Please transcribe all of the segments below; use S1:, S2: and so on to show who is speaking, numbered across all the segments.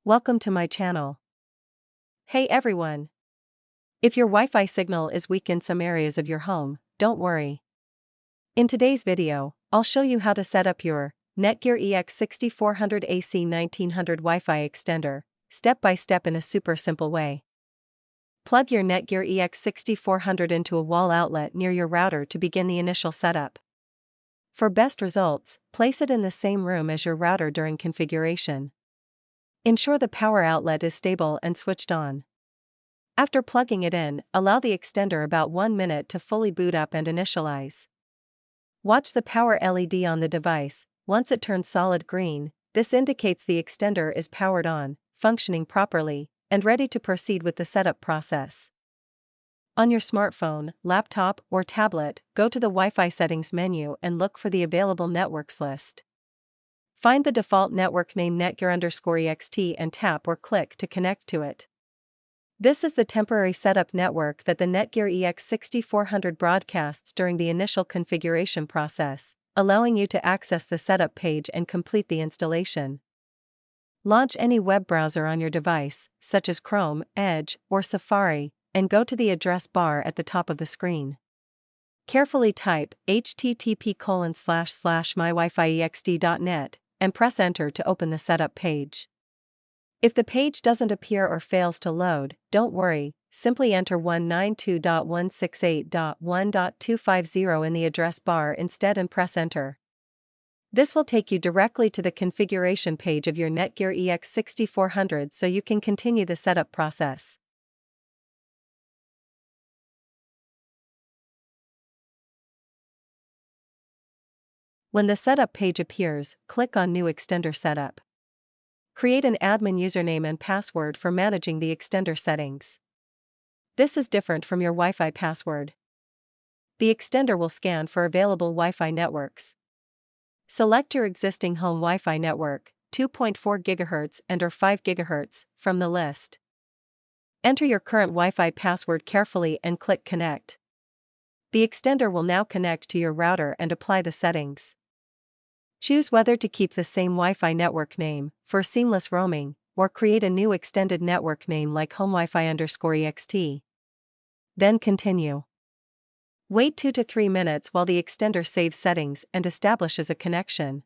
S1: Welcome to my channel. Hey everyone! If your Wi-Fi signal is weak in some areas of your home, don't worry. In today's video, I'll show you how to set up your NETGEAR EX6400 AC1900 Wi-Fi extender, step by step in a super simple way. Plug your NETGEAR EX6400 into a wall outlet near your router to begin the initial setup. For best results, place it in the same room as your router during configuration. Ensure the power outlet is stable and switched on. After plugging it in, allow the extender about 1 minute to fully boot up and initialize. Watch the power LED on the device. Once it turns solid green, this indicates the extender is powered on, functioning properly, and ready to proceed with the setup process. On your smartphone, laptop, or tablet, go to the Wi-Fi settings menu and look for the available networks list. Find the default network name NETGEAR_EXT and tap or click to connect to it. This is the temporary setup network that the NETGEAR EX6400 broadcasts during the initial configuration process, allowing you to access the setup page and complete the installation. Launch any web browser on your device, such as Chrome, Edge, or Safari, and go to the address bar at the top of the screen. Carefully type http://mywifi.ext.net and press enter to open the setup page. If the page doesn't appear or fails to load, don't worry, simply enter 192.168.1.250 in the address bar instead and press enter. This will take you directly to the configuration page of your NETGEAR EX6400 so you can continue the setup process. When the setup page appears, click on New Extender Setup. Create an admin username and password for managing the extender settings. This is different from your Wi-Fi password. The extender will scan for available Wi-Fi networks. Select your existing home Wi-Fi network, 2.4 GHz and/or 5 GHz, from the list. Enter your current Wi-Fi password carefully and click Connect. The extender will now connect to your router and apply the settings. Choose whether to keep the same Wi-Fi network name for seamless roaming, or create a new extended network name like HomeWiFi_EXT. Then continue. Wait 2 to 3 minutes while the extender saves settings and establishes a connection.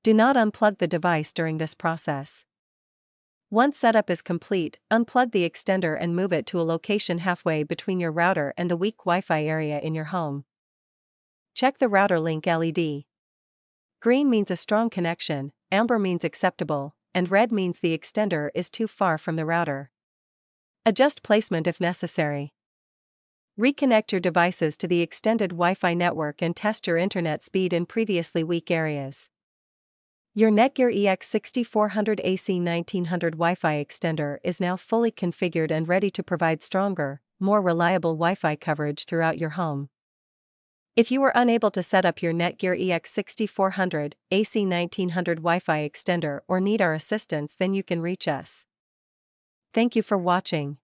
S1: Do not unplug the device during this process. Once setup is complete, unplug the extender and move it to a location halfway between your router and the weak Wi-Fi area in your home. Check the router link LED. Green means a strong connection, amber means acceptable, and red means the extender is too far from the router. Adjust placement if necessary. Reconnect your devices to the extended Wi-Fi network and test your internet speed in previously weak areas. Your NETGEAR EX6400 AC1900 Wi-Fi extender is now fully configured and ready to provide stronger, more reliable Wi-Fi coverage throughout your home. If you were unable to set up your NETGEAR EX6400 AC1900 Wi-Fi extender or need our assistance, then you can reach us. Thank you for watching.